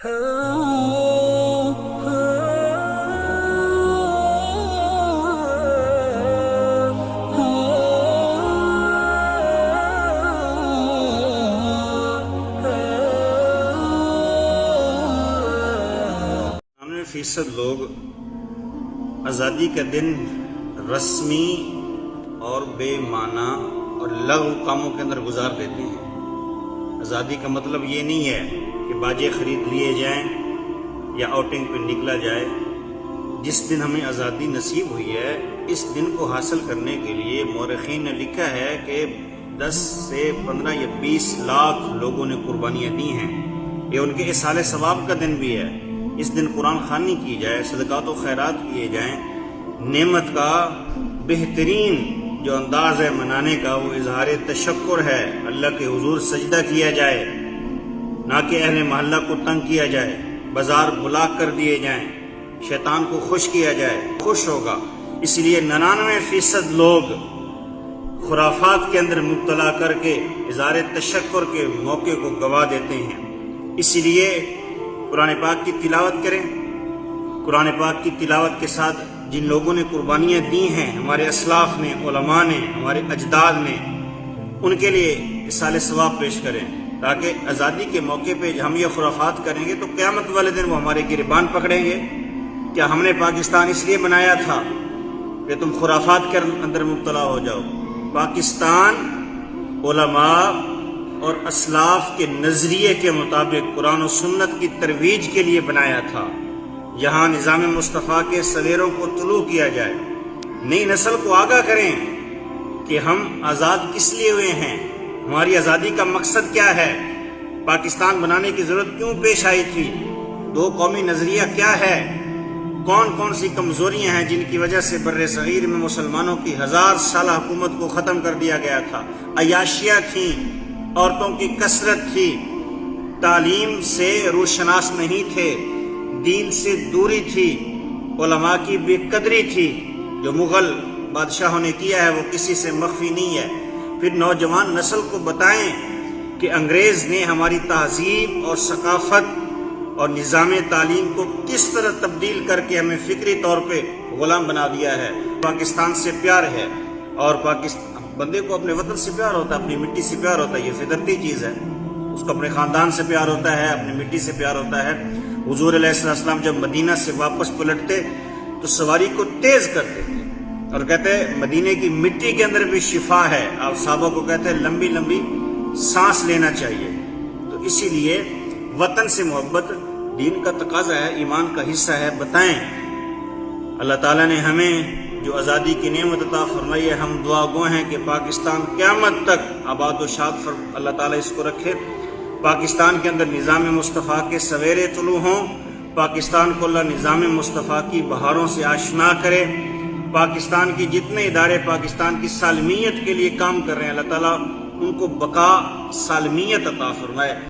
فیصد لوگ آزادی کا دن رسمی اور بے معنی اور لغو کاموں کے اندر گزار دیتے ہیں۔ آزادی کا مطلب یہ نہیں ہے کہ باجے خرید لیے جائیں یا آؤٹنگ پہ نکلا جائے۔ جس دن ہمیں آزادی نصیب ہوئی ہے، اس دن کو حاصل کرنے کے لیے مورخین نے لکھا ہے کہ 10 سے 15 یا 20 لاکھ لوگوں نے قربانیاں دی ہیں۔ یہ ان کے اصالِ ثواب کا دن بھی ہے۔ اس دن قرآن خوانی کی جائے، صدقات و خیرات کیے جائیں۔ نعمت کا بہترین جو انداز ہے منانے کا، وہ اظہار تشکر ہے۔ اللہ کے حضور سجدہ کیا جائے، نہ کہ اہل محلہ کو تنگ کیا جائے، بازار بلاک کر دیے جائیں، شیطان کو خوش کیا جائے، خوش ہوگا۔ اس لیے 99% لوگ خرافات کے اندر مبتلا کر کے اظہار تشکر کے موقع کو گوا دیتے ہیں۔ اس لیے قرآن پاک کی تلاوت کریں۔ قرآن پاک کی تلاوت کے ساتھ جن لوگوں نے قربانیاں دی ہیں، ہمارے اسلاف نے، علماء نے، ہمارے اجداد نے، ان کے لیے اصالِ ثواب پیش کریں، تاکہ آزادی کے موقع پہ ہم یہ خرافات کریں گے تو قیامت والے دن وہ ہمارے گریبان پکڑیں گے۔ کیا ہم نے پاکستان اس لیے بنایا تھا کہ تم خرافات کے اندر مبتلا ہو جاؤ؟ پاکستان علماء اور اسلاف کے نظریے کے مطابق قرآن و سنت کی ترویج کے لیے بنایا تھا۔ یہاں نظام مصطفیٰ کے سویروں کو طلوع کیا جائے، نئی نسل کو آگاہ کریں کہ ہم آزاد کس لیے ہوئے ہیں، ہماری آزادی کا مقصد کیا ہے، پاکستان بنانے کی ضرورت کیوں پیش آئی تھی، دو قومی نظریہ کیا ہے، کون کون سی کمزوریاں ہیں جن کی وجہ سے بر صغیر میں مسلمانوں کی 1000 سالہ حکومت کو ختم کر دیا گیا تھا۔ عیاشیاں تھیں، عورتوں کی کثرت تھی، تعلیم سے روشناس نہیں تھے، دین سے دوری تھی، علماء کی بے قدری تھی۔ جو مغل بادشاہوں نے کیا ہے وہ کسی سے مخفی نہیں ہے۔ پھر نوجوان نسل کو بتائیں کہ انگریز نے ہماری تہذیب اور ثقافت اور نظام تعلیم کو کس طرح تبدیل کر کے ہمیں فکری طور پہ غلام بنا دیا ہے۔ پاکستان سے پیار ہے، اور بندے کو اپنے وطن سے پیار ہوتا ہے، اپنی مٹی سے پیار ہوتا ہے، یہ فطرتی چیز ہے۔ اس کو اپنے خاندان سے پیار ہوتا ہے، اپنی مٹی سے پیار ہوتا ہے۔ حضور علیہ السلام جب مدینہ سے واپس پلٹتے تو سواری کو تیز کرتے تھے اور کہتے مدینہ کی مٹی کے اندر بھی شفا ہے۔ آپ صحابہ کو کہتے ہیں لمبی لمبی سانس لینا چاہیے۔ تو اسی لیے وطن سے محبت دین کا تقاضا ہے، ایمان کا حصہ ہے۔ بتائیں اللہ تعالیٰ نے ہمیں جو آزادی کی نعمت عطا فرمائی ہے، ہم دعا گو ہیں کہ پاکستان قیامت تک آباد و شاد اللہ تعالیٰ اس کو رکھے۔ پاکستان کے اندر نظام مصطفیٰ کے سویرے طلوع ہوں، پاکستان کو اللہ نظام مصطفیٰ کی بہاروں سے آشنا کرے۔ پاکستان کی جتنے ادارے پاکستان کی سالمیت کے لیے کام کر رہے ہیں، اللہ تعالیٰ ان کو بقا سالمیت عطا فرمائے۔